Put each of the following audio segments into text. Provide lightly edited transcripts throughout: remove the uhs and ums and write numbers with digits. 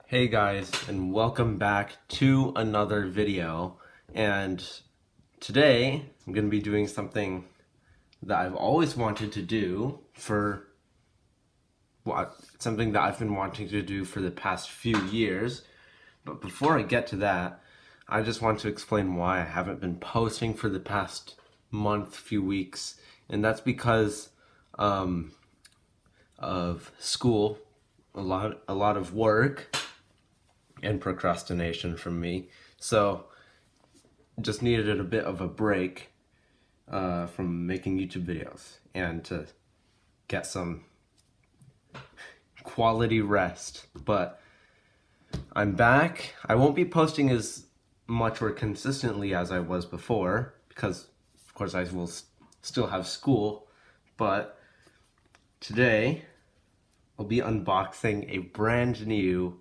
Hey guys, and welcome back to another video. And today I'm going to be doing something that I've always wanted to do something that I've been wanting to do for the past few years. But before I get to that, I just want to explain why I haven't been posting for the past month, few weeks. And that's because of school, a lot of work and procrastination from me. So just needed a bit of a break from making YouTube videos and to get some quality rest. But I'm back. I won't be posting as much or consistently as I was before because of course I will still have school, but today I'll be unboxing a brand new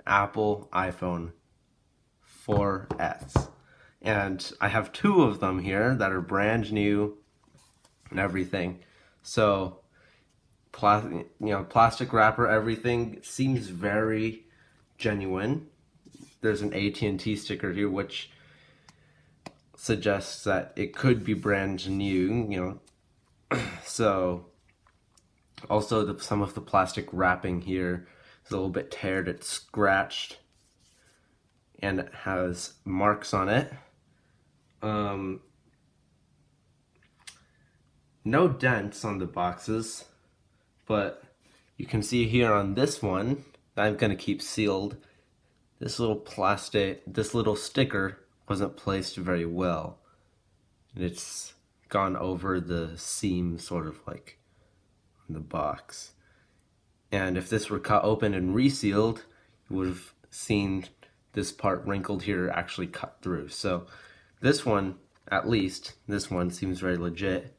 Apple iPhone 4S. And I have two of them here that are brand new and everything. So, plastic wrapper, everything seems very genuine. There's an AT&T sticker here, which suggests that it could be brand new, So, also some of the plastic wrapping here is a little bit teared, it's scratched, and it has marks on it. No dents on the boxes, but you can see here on this one that I'm gonna keep sealed, this little sticker wasn't placed very well. And it's gone over the seam sort of like on the box. And if this were cut open and resealed, you would have seen this part wrinkled here actually cut through. So this one, at least, this one seems very legit.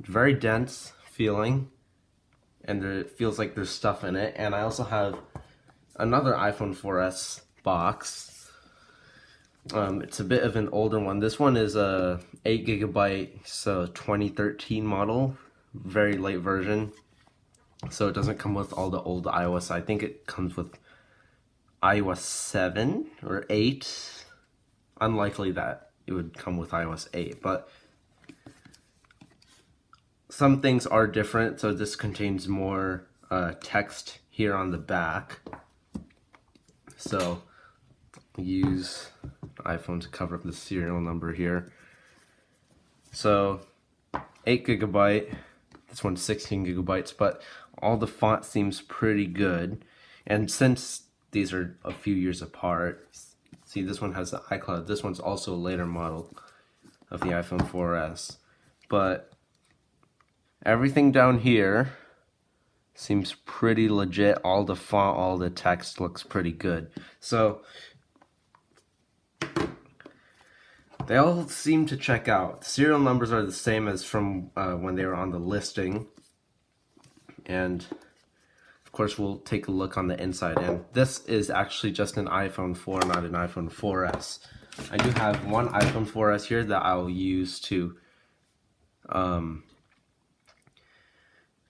Very dense feeling, and it feels like there's stuff in it. And I also have another iPhone 4S box. It's a bit of an older one. This one is a 8GB, so 2013 model, very late version. So it doesn't come with all the old iOS. I think it comes with iOS 7 or 8. Unlikely that it would come with iOS 8, but some things are different. So this contains more text here on the back. So use iPhone to cover up the serial number here. So 8GB, this one's 16GB, but all the font seems pretty good. And since these are a few years apart, see, this one has the iCloud. This one's also a later model of the iPhone 4S. But everything down here seems pretty legit. All the font, all the text looks pretty good. So they all seem to check out. The serial numbers are the same as from when they were on the listing. And of course, we'll take a look on the inside. And this is actually just an iPhone 4, not an iPhone 4S. I do have one iPhone 4S here that I'll use to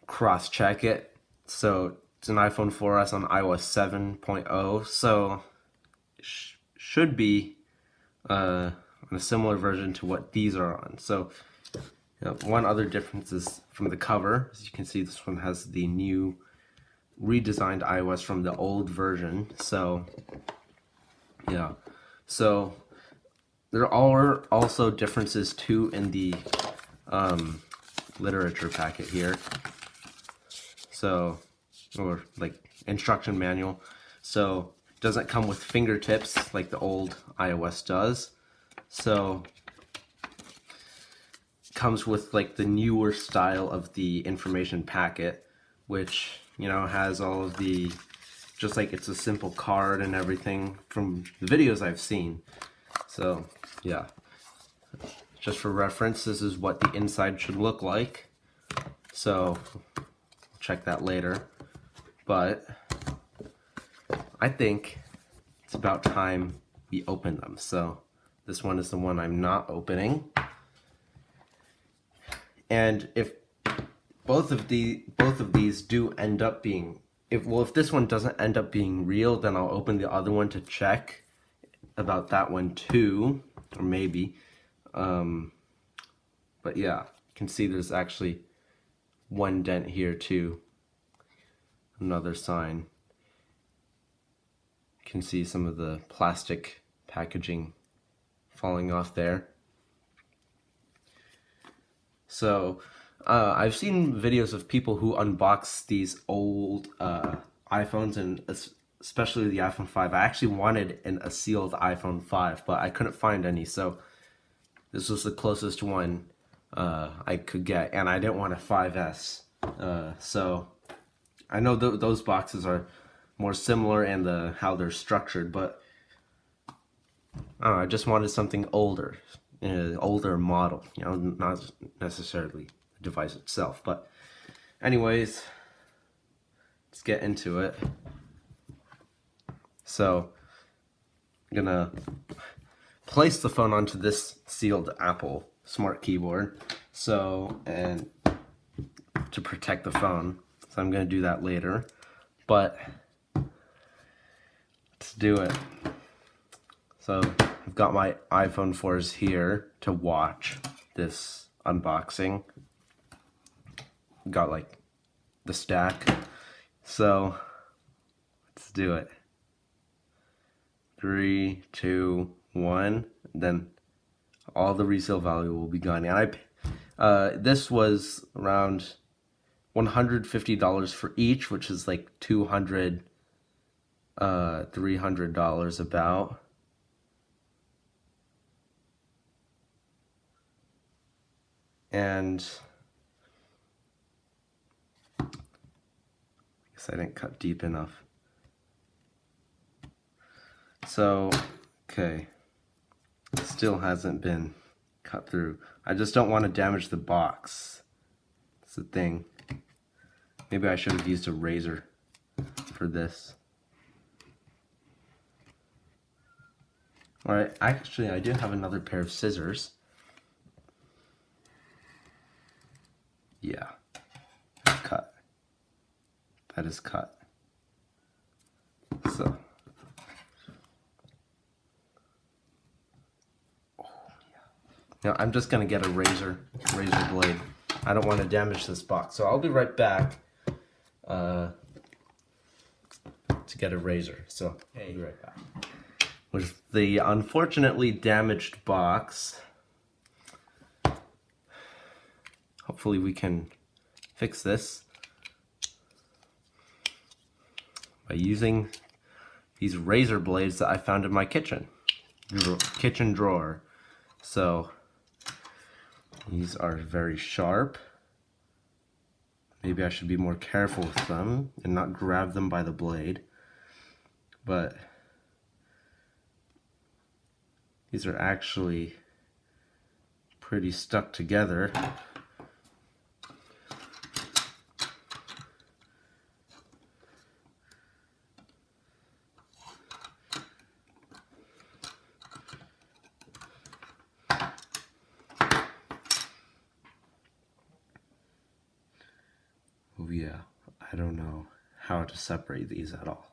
cross-check it. So it's an iPhone 4S on iOS 7.0. So it should be on a similar version to what these are on. So one other difference is from the cover. As you can see, this one has the new redesigned iOS from the old version. So yeah, so there are also differences too in the literature packet here. So, or like instruction manual. So it doesn't come with fingertips like the old iOS does. So it comes with like the newer style of the information packet, which has all of the, just like it's a simple card and everything from the videos I've seen. So yeah, just for reference, this is what the inside should look like. So check that later. But I think it's about time we open them. So this one is the one I'm not opening. And if both of these do end up being if this one doesn't end up being real, then I'll open the other one to check about that one too, or maybe. But yeah, you can see there's actually one dent here too. Another sign. You can see some of the plastic packaging falling off there. So I've seen videos of people who unbox these old iPhones, and especially the iPhone 5. I actually wanted a sealed iPhone 5, but I couldn't find any, so this was the closest one I could get, and I didn't want a 5S. So I know those boxes are more similar in how they're structured, but I just wanted something older, older model, you know, not necessarily the device itself. But anyways, let's get into it. So I'm gonna place the phone onto this sealed Apple Smart Keyboard, and to protect the phone. So I'm gonna do that later, but let's do it. So I've got my iPhone 4s here to watch this unboxing. Got like the stack. So let's do it. 3, 2, 1. Then all the resale value will be gone. And this was around $150 for each, which is like $200, $300 about. And I guess I didn't cut deep enough. So, okay, still hasn't been cut through. I just don't want to damage the box. That's the thing. Maybe I should have used a razor for this. Alright, actually I do have another pair of scissors. Yeah, cut. That is cut. So, now I'm just gonna get a razor blade. I don't want to damage this box, so I'll be right back to get a razor. So I'll be right back. With the unfortunately damaged box, hopefully we can fix this by using these razor blades that I found in my kitchen drawer. So these are very sharp. Maybe I should be more careful with them and not grab them by the blade. But these are actually pretty stuck together. Oh yeah, I don't know how to separate these at all.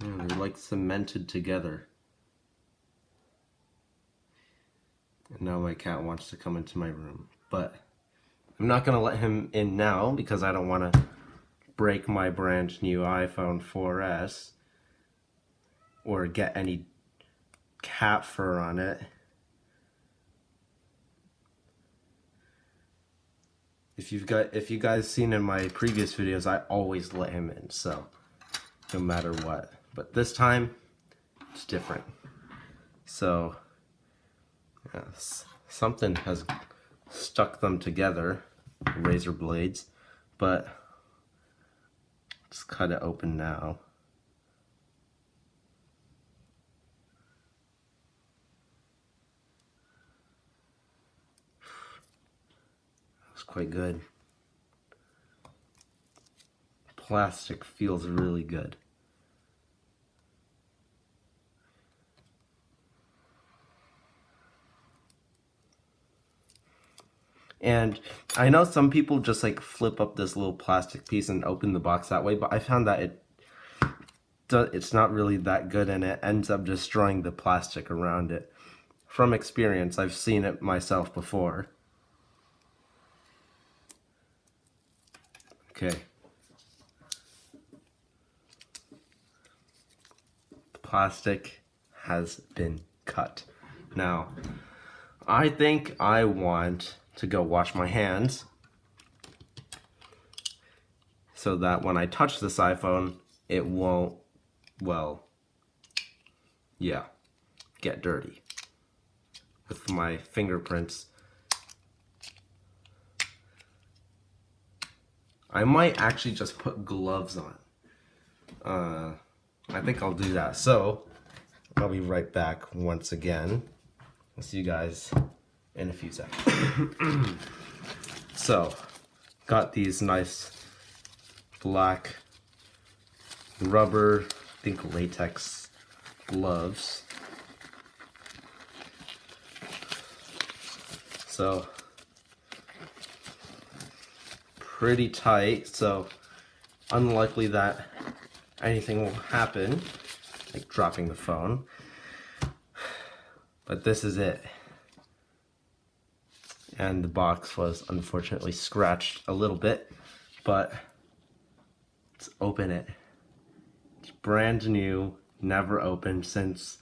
Yeah, they're like cemented together. And now my cat wants to come into my room. But I'm not going to let him in now because I don't want to break my brand new iPhone 4S or get any cat fur on it. If you guys seen in my previous videos, I always let him in, so no matter what. But this time, it's different. So, yes, something has stuck them together, razor blades, but let's cut it open now. That's quite good. Plastic feels really good. And I know some people just like flip up this little plastic piece and open the box that way, but I found that it's not really that good, and it ends up destroying the plastic around it. From experience, I've seen it myself before. Okay. The plastic has been cut. Now, I think I want to go wash my hands so that when I touch this iPhone, it won't, well, yeah, get dirty with my fingerprints. I might actually just put gloves on. I think I'll do that. So, I'll be right back once again. I'll see you guys in a few seconds. So, got these nice black rubber, I think latex gloves. So, pretty tight, so unlikely that anything will happen, like dropping the phone. But this is it. And the box was unfortunately scratched a little bit, but let's open it. It's brand new, never opened since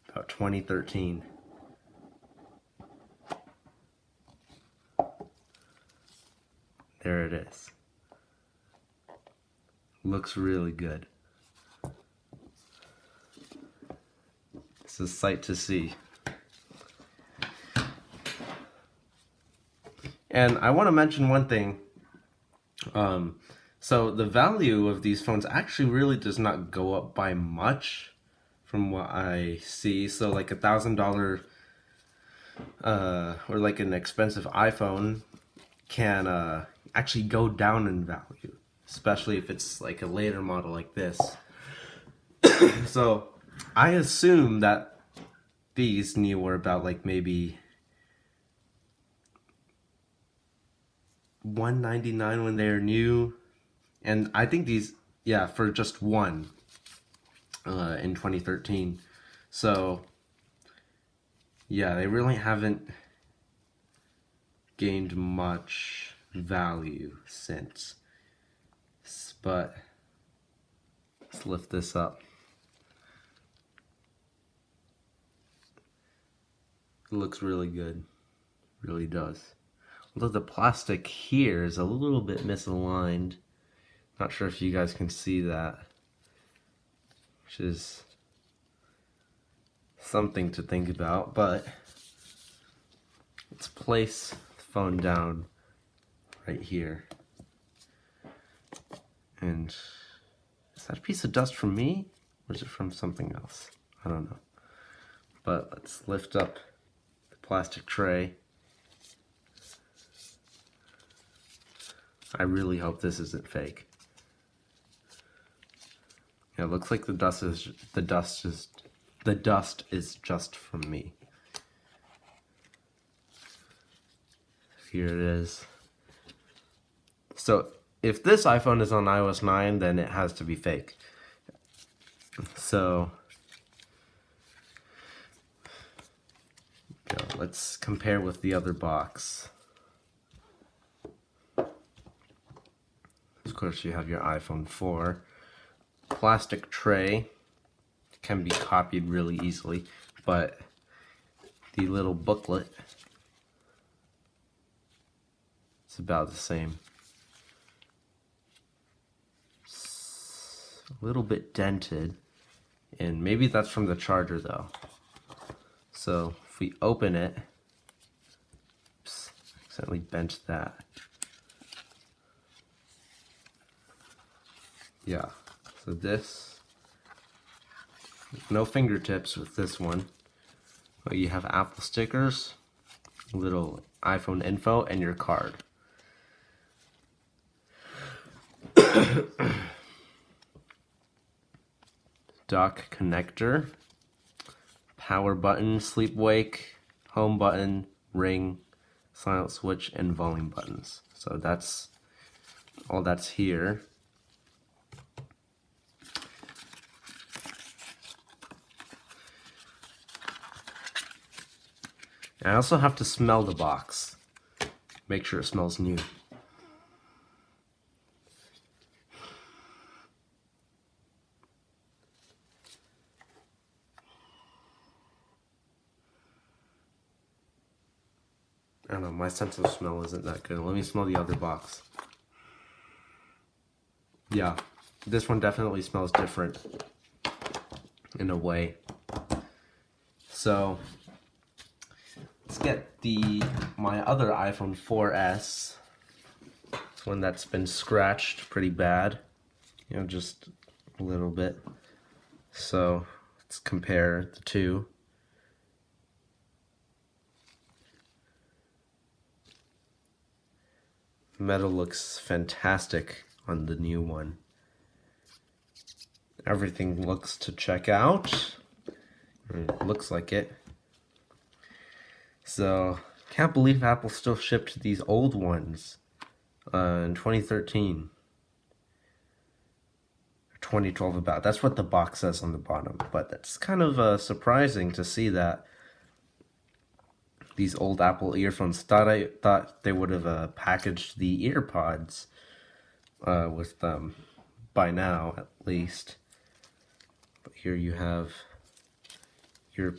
about 2013. There it is. Looks really good. It's a sight to see. And I want to mention one thing. So the value of these phones actually really does not go up by much from what I see. So like $1,000 or like an expensive iPhone can actually go down in value, especially if it's like a later model like this. So I assume that these new were about like maybe $199 when they're new, and I think these, yeah, for just one in 2013. So yeah, they really haven't gained much value since. But let's lift this up. It looks really good, really does. Although the plastic here is a little bit misaligned. Not sure if you guys can see that, which is something to think about, but let's place the phone down right here. And is that a piece of dust from me, or is it from something else? I don't know. But let's lift up the plastic tray. I really hope this isn't fake. Yeah, it looks like the dust is just from me. Here it is. So if this iPhone is on iOS 9, then it has to be fake. So let's compare with the other box. Of course, you have your iPhone 4. Plastic tray can be copied really easily, but the little booklet is about the same. It's a little bit dented, and maybe that's from the charger though. So if we open it, oops, accidentally bent that. Yeah, so this, no fingertips with this one, but you have Apple stickers, little iPhone info, and your card. Dock connector, power button, sleep wake, home button, ring, silent switch, and volume buttons. So that's all that's here. And I also have to smell the box. Make sure it smells new. I don't know, my sense of smell isn't that good. Let me smell the other box. Yeah, this one definitely smells different in a way. So let's get my other iPhone 4S. It's one that's been scratched pretty bad, you know, just a little bit. So let's compare the two. Metal looks fantastic on the new one. Everything looks to check out. It looks like it. So, can't believe Apple still shipped these old ones in 2013. 2012 about. That's what the box says on the bottom. But that's kind of surprising to see that these old Apple earphones. I thought they would have packaged the earpods with them by now, at least. But here you have your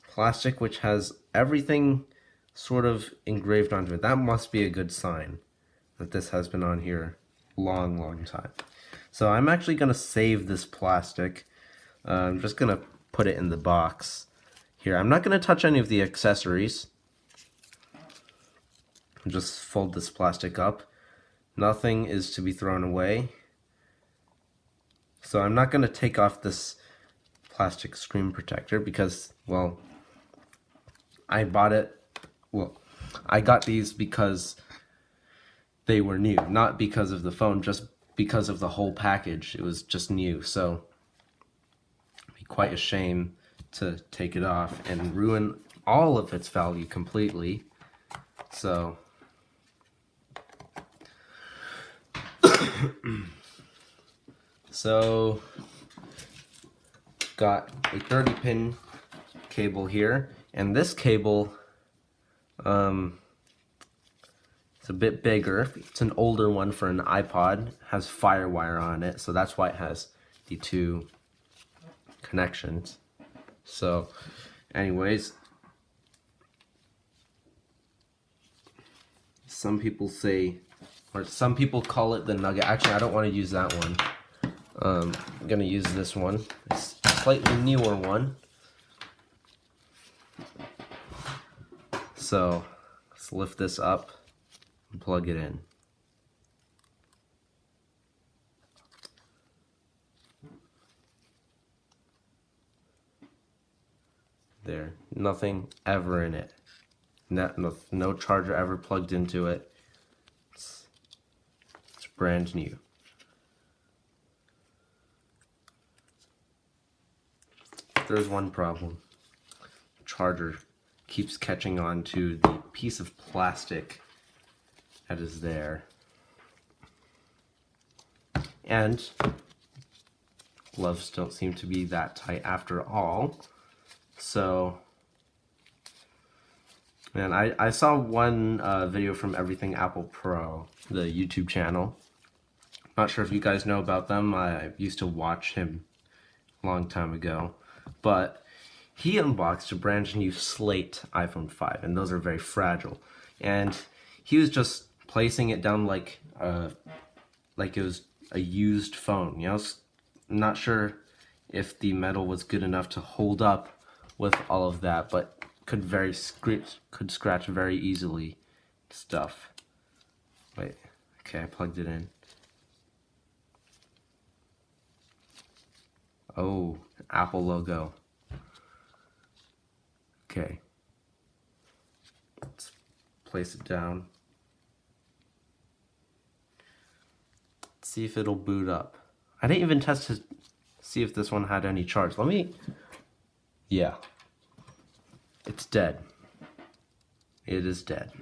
plastic, which has everything sort of engraved onto it. That must be a good sign that this has been on here a long, long time. So I'm actually going to save this plastic. I'm just going to put it in the box here. I'm not going to touch any of the accessories. Just fold this plastic up. Nothing is to be thrown away. So I'm not going to take off this plastic screen protector because, well, I got these because they were new, not because of the phone, just because of the whole package. It was just new, so it'd be quite a shame to take it off and ruin all of its value completely. So so got a 30-pin cable here, and this cable it's a bit bigger. It's an older one for an iPod. It has FireWire on it, so that's why it has the two connections. So anyways, some people say, or some people call it the Nugget. Actually, I don't want to use that one. I'm gonna use this one. It's a slightly newer one. So let's lift this up and plug it in. There, nothing ever in it. No charger ever plugged into it. It's brand new. There's one problem. The charger keeps catching on to the piece of plastic that is there. And gloves don't seem to be that tight after all. So, man, I saw one video from Everything Apple Pro, the YouTube channel. Not sure if you guys know about them. I used to watch him a long time ago. But he unboxed a brand new slate iPhone 5, and those are very fragile. And he was just placing it down like it was a used phone. You know, I'm not sure if the metal was good enough to hold up with all of that, but could scratch very easily stuff. Wait, okay, I plugged it in. Oh, Apple logo. Okay. Let's place it down. Let's see if it'll boot up. I didn't even test to see if this one had any charge. Yeah. It's dead. It is dead.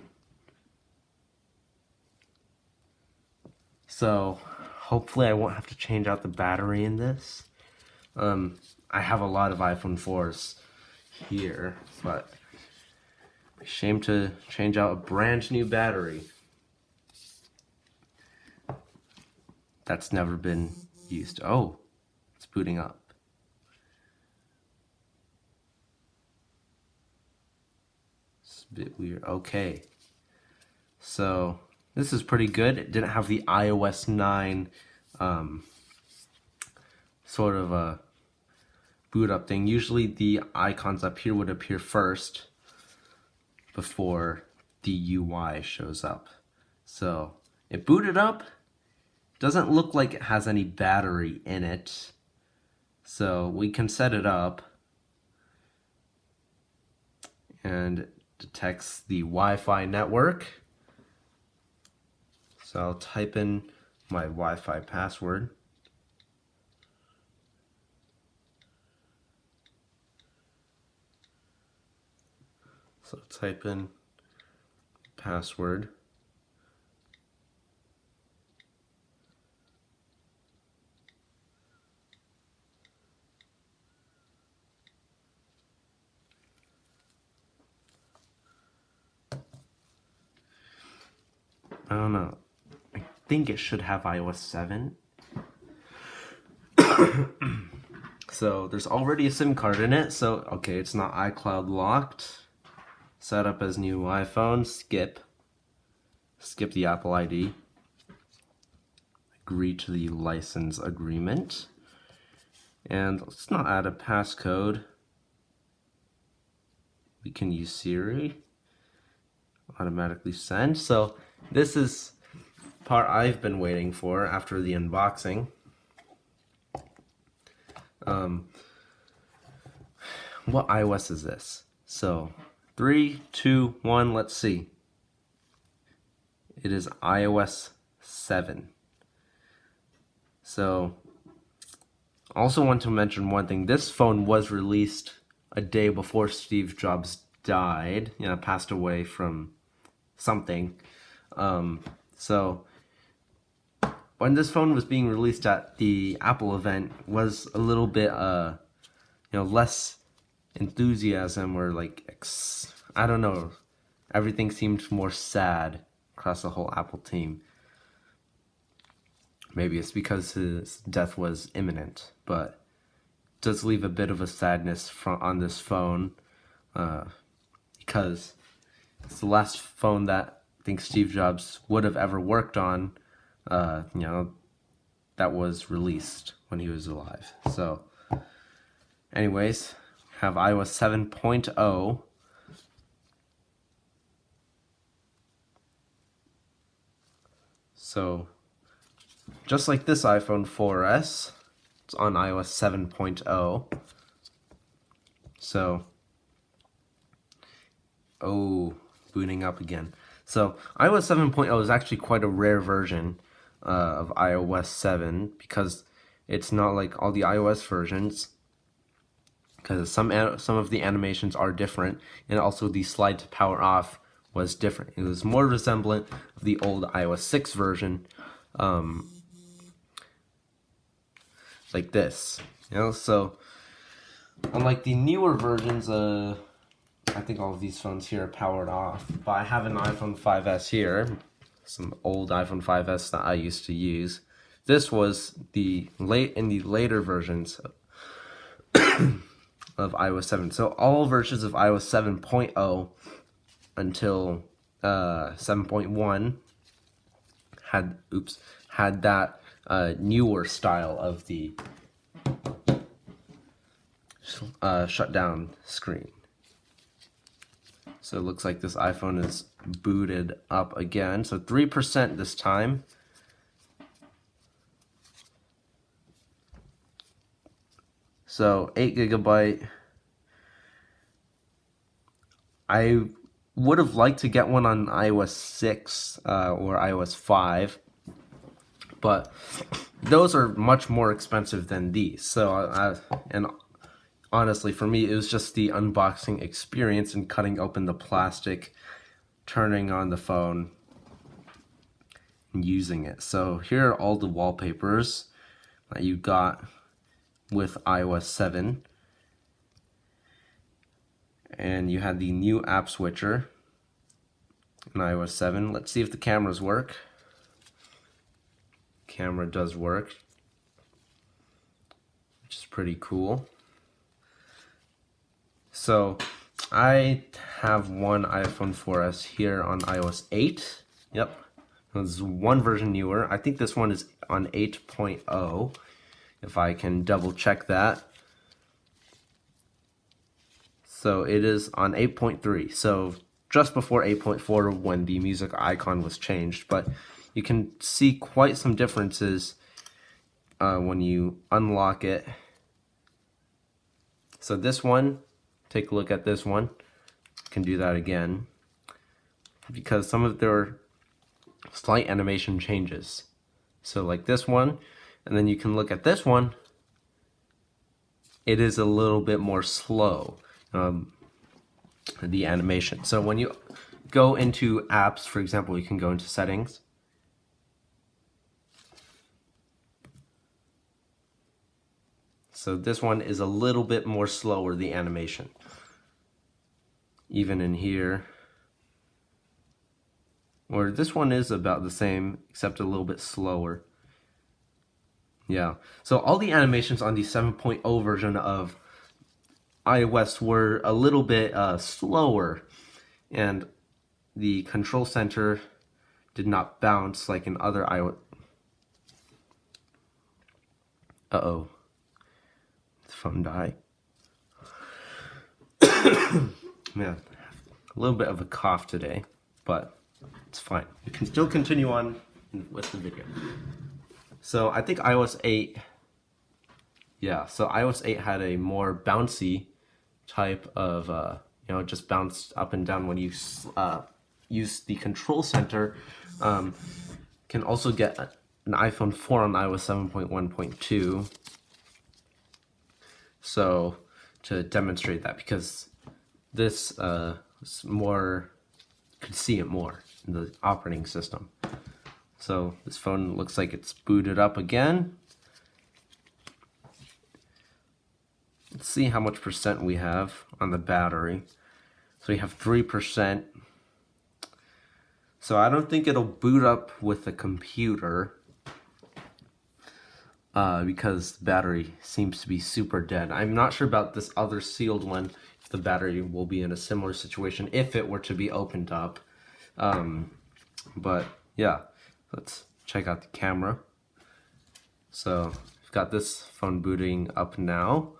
So hopefully I won't have to change out the battery in this. I have a lot of iPhone 4s here, but shame to change out a brand new battery that's never been used. Oh, it's booting up. It's a bit weird. Okay. So this is pretty good. It didn't have the iOS 9 sort of a boot up thing. Usually the icons up here would appear first before the UI shows up. So it booted up. Doesn't look like it has any battery in it. So we can set it up. And it detects the Wi-Fi network. So I'll type in my Wi-Fi password. So type in password. I don't know. I think it should have iOS 7. So there's already a SIM card in it. So, okay, it's not iCloud locked. Set up as new iPhone. Skip. Skip the Apple ID. Agree to the license agreement. And let's not add a passcode. We can use Siri. Automatically send. So this is part I've been waiting for after the unboxing. What iOS is this? So 3, 2, 1, let's see. It is iOS 7. So also want to mention one thing. This phone was released a day before Steve Jobs died, passed away from something. So when this phone was being released at the Apple event, was a little bit less enthusiasm, or like I don't know, everything seemed more sad across the whole Apple team. Maybe it's because his death was imminent, but it does leave a bit of a sadness on this phone, because it's the last phone that I think Steve Jobs would have ever worked on, that was released when he was alive. So anyways, have iOS 7.0. So just like this iPhone 4S, it's on iOS 7.0. So, booting up again. So iOS 7.0 is actually quite a rare version of iOS 7, because it's not like all the iOS versions, because some of the animations are different, and also the slide to power off was different. It was more resemblant of the old iOS 6 version, like this, so unlike the newer versions, I think all of these phones here are powered off, but I have an iPhone 5S here, some old iPhone 5S that I used to use. This was in the later versions of iOS 7. So all versions of iOS 7.0 until 7.1 had that newer style of the shutdown screen. So it looks like this iPhone is booted up again. So 3% this time. So 8GB. I would have liked to get one on iOS 6 or iOS 5, but those are much more expensive than these. So and honestly, for me, it was just the unboxing experience and cutting open the plastic, turning on the phone, and using it. So here are all the wallpapers that you got with iOS 7. And you had the new app switcher in iOS 7. Let's see if the cameras work. Camera does work, which is pretty cool. So I have one iPhone 4S here on iOS 8. Yep, there's one version newer. I think this one is on 8.0, if I can double check that. So it is on 8.3, so just before 8.4 when the music icon was changed. But you can see quite some differences when you unlock it. So this one, take a look at this one. You can do that again, because some of their slight animation changes. So like this one, and then you can look at this one. It is a little bit more slow. The animation. So when you go into apps, for example, you can go into settings. So this one is a little bit more slower, the animation. Even in here. Or this one is about the same, except a little bit slower. Yeah. So all the animations on the 7.0 version of iOS were a little bit slower, and the control center did not bounce like in other iOS. Uh-oh. The phone died. Man, a little bit of a cough today, but it's fine. We can still continue on with the video. So I think iOS 8, yeah, so iOS 8 had a more bouncy type of, just bounced up and down when you use the control center. Can also get an iPhone 4 on iOS 7.1.2. So to demonstrate that, because this is more, could see it more in the operating system. So this phone looks like it's booted up again. Let's see how much percent we have on the battery. So we have 3%. So I don't think it'll boot up with the computer because the battery seems to be super dead. I'm not sure about this other sealed one, if the battery will be in a similar situation if it were to be opened up. But yeah, let's check out the camera. So I've got this phone booting up now.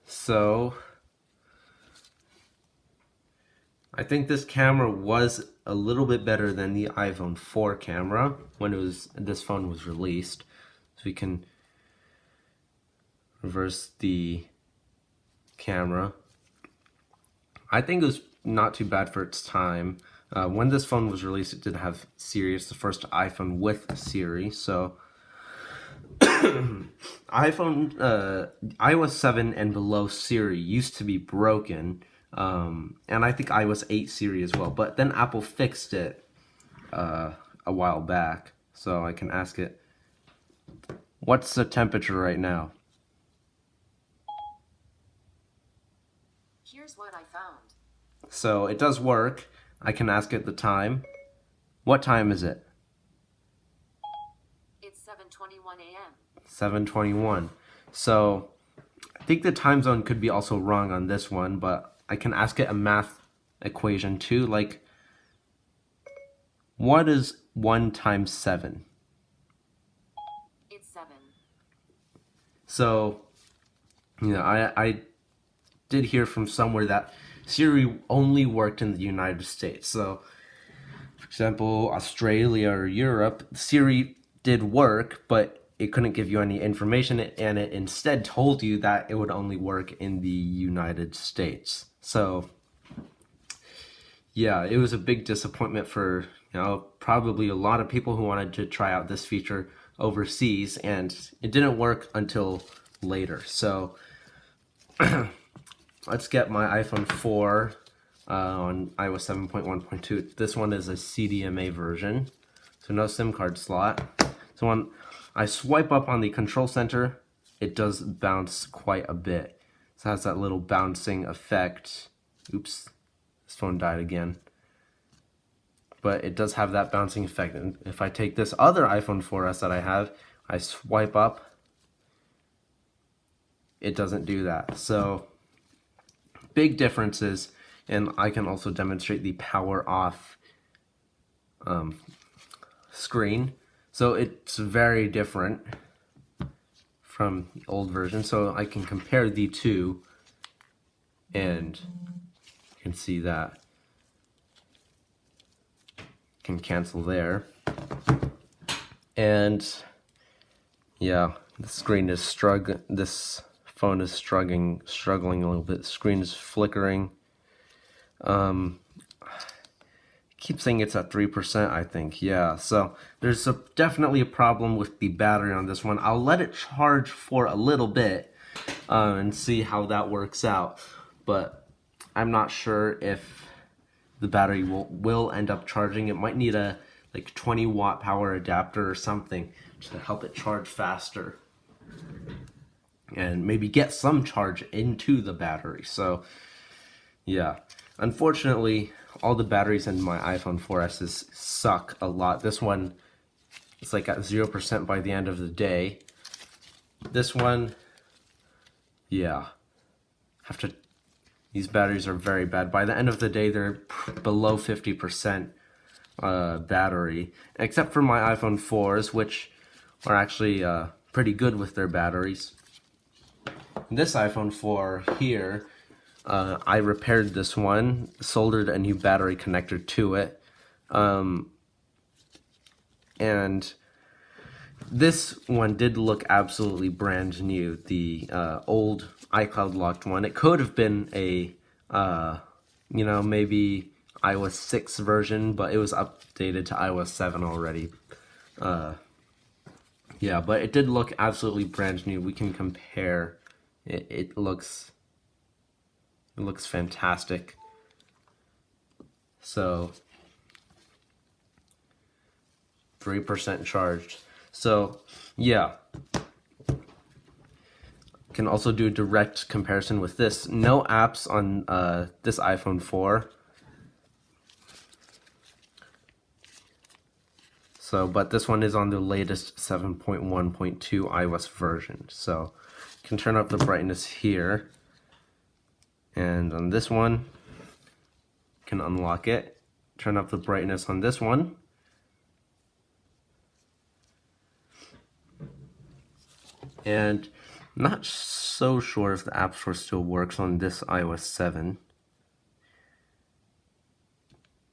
So I think this camera was a little bit better than the iPhone 4 camera when this phone was released. So we can reverse the camera. I think it was not too bad for its time. When this phone was released, it did have Siri. It's the first iPhone with Siri. So iOS 7 and below Siri used to be broken, and I think iOS 8 Siri as well, but then Apple fixed it a while back. So I can ask it, what's the temperature right now? Here's what I found. So it does work. I can ask it the time. What time is it? It's 7:21 a.m. 7:21. So I think the time zone could be also wrong on this one, but I can ask it a math equation too, like what is 1 times 7? It's 7. So, I did hear from somewhere that Siri only worked in the United States. So, for example, Australia or Europe, Siri did work, but it couldn't give you any information, and it instead told you that it would only work in the United States. So, yeah, it was a big disappointment for, probably a lot of people who wanted to try out this feature overseas, and it didn't work until later. So, let's get my iPhone 4 on iOS 7.1.2. This one is a CDMA version, so no SIM card slot. So when I swipe up on the control center, it does bounce quite a bit. So it has that little bouncing effect. Oops, this phone died again. But it does have that bouncing effect. And if I take this other iPhone 4S that I have, I swipe up, it doesn't do that. So big differences, and I can also demonstrate the power off screen. So it's very different from the old version. So I can compare the two, and you can see that. Can cancel there. And yeah, the screen is this phone is struggling a little bit. The screen is flickering. Keep saying it's at 3%, I think. Yeah, so there's definitely a problem with the battery on this one. I'll let it charge for a little bit and see how that works out. But I'm not sure if the battery will end up charging. It might need a like 20-watt power adapter or something to help it charge faster. And maybe get some charge into the battery. So yeah, unfortunately, all the batteries in my iPhone 4S suck a lot. This one is like at 0% by the end of the day. This one, yeah, these batteries are very bad. By the end of the day, they're below 50% battery, except for my iPhone 4s, which are actually pretty good with their batteries. This iPhone 4 here, I repaired this one, soldered a new battery connector to it, and this one did look absolutely brand new. The old iCloud locked one, it could have been a, maybe iOS 6 version, but it was updated to iOS 7 already. Yeah, but it did look absolutely brand new. We can compare. It looks fantastic. So 3% charged. So yeah, can also do a direct comparison with this. No apps on this iPhone 4. So, but this one is on the latest 7.1.2 iOS version. So, you can turn up the brightness here. And on this one, you can unlock it. Turn up the brightness on this one. And I'm not so sure if the App Store still works on this iOS 7.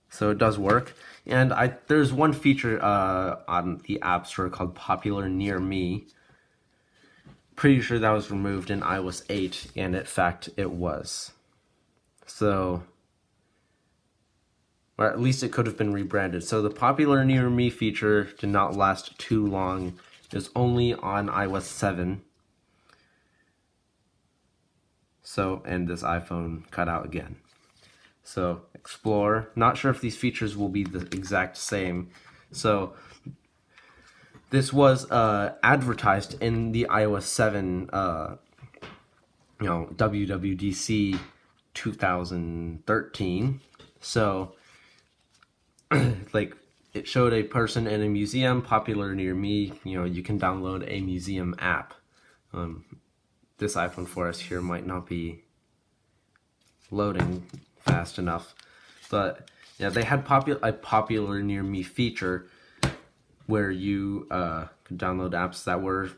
So it does work. And there's one feature on the App Store called Popular Near Me. Pretty sure that was removed in iOS 8, and in fact it was. So, or at least it could have been rebranded. So the Popular Near Me feature did not last too long. It was only on iOS 7. So, and this iPhone cut out again. So, Explore. Not sure if these features will be the exact same. So, this was advertised in the iOS 7, WWDC 2013. So, like, it showed a person in a museum popular near me. You can download a museum app. This iPhone 4S here might not be loading fast enough, but yeah, they had a popular near me feature where you could download apps that were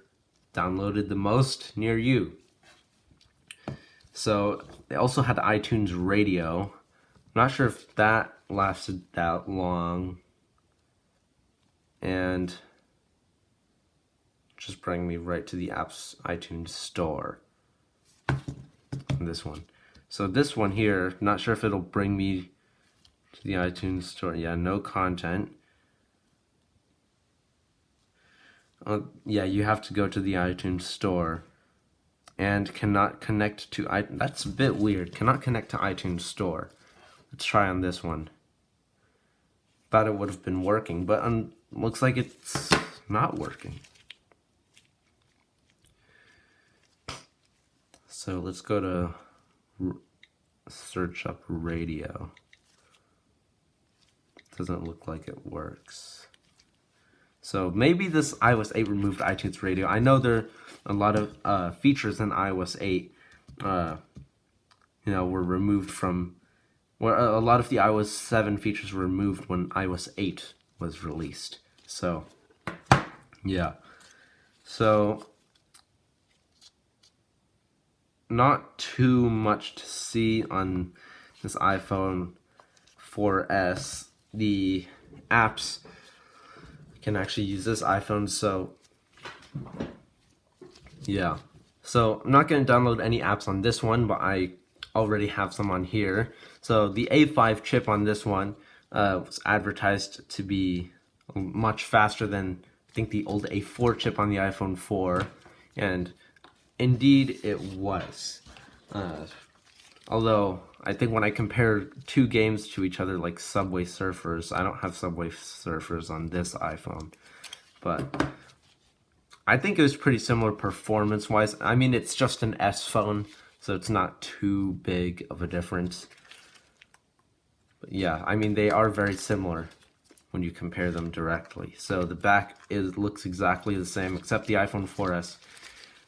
downloaded the most near you. So they also had iTunes Radio. I'm not sure if that lasted that long, and just bring me right to the app's iTunes store. This one. So this one here, not sure if it'll bring me to the iTunes store. Yeah, no content. Yeah, you have to go to the iTunes store and cannot connect to that's a bit weird. Cannot connect to iTunes store. Let's try on this one. Thought it would have been working, but looks like it's not working. So let's go to search up radio. Doesn't look like it works. So maybe this iOS 8 removed iTunes Radio. I know there are a lot of features in iOS 8, were removed from. Well, a lot of the iOS 7 features were removed when iOS 8 was released. So, yeah. So, not too much to see on this iPhone 4S. The apps can actually use this iPhone, so yeah. So I'm not going to download any apps on this one, but I already have some on here. So the A5 chip on this one was advertised to be much faster than I think the old A4 chip on the iPhone 4, and indeed it was. Although I think when I compare two games to each other, like Subway Surfers, I don't have Subway Surfers on this iPhone, but I think it was pretty similar performance-wise. I mean, it's just an S phone, so it's not too big of a difference. But yeah, I mean, they are very similar when you compare them directly. So the back looks exactly the same, except the iPhone 4S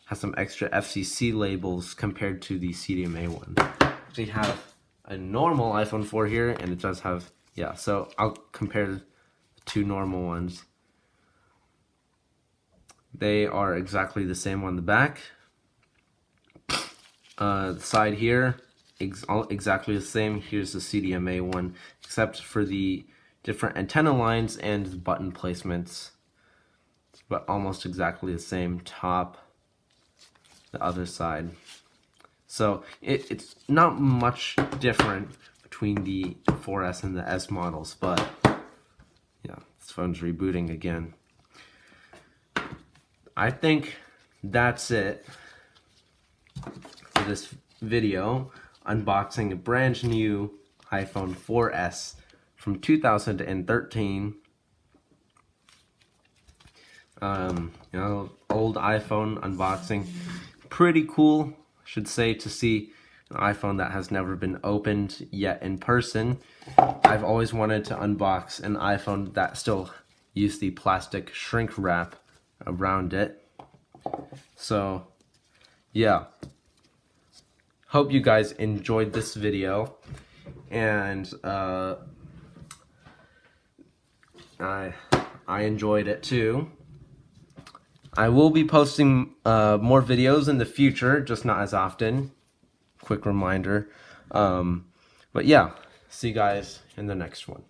has some extra FCC labels compared to the CDMA one. We have a normal iPhone 4 here, and it does have, yeah, so I'll compare the two normal ones. They are exactly the same on the back. The side here, exactly the same. Here's the CDMA one, except for the different antenna lines and the button placements, but almost exactly the same. Top, the other side. So it's not much different between the 4S and the S models, but yeah, this phone's rebooting again. I think that's it for this video unboxing a brand new iPhone 4S from 2013. Old iPhone unboxing. Pretty cool, I should say, to see an iPhone that has never been opened yet in person. I've always wanted to unbox an iPhone that still used the plastic shrink wrap around it. So, yeah. Hope you guys enjoyed this video, and I enjoyed it too. I will be posting more videos in the future, just not as often. Quick reminder. But yeah, see you guys in the next one.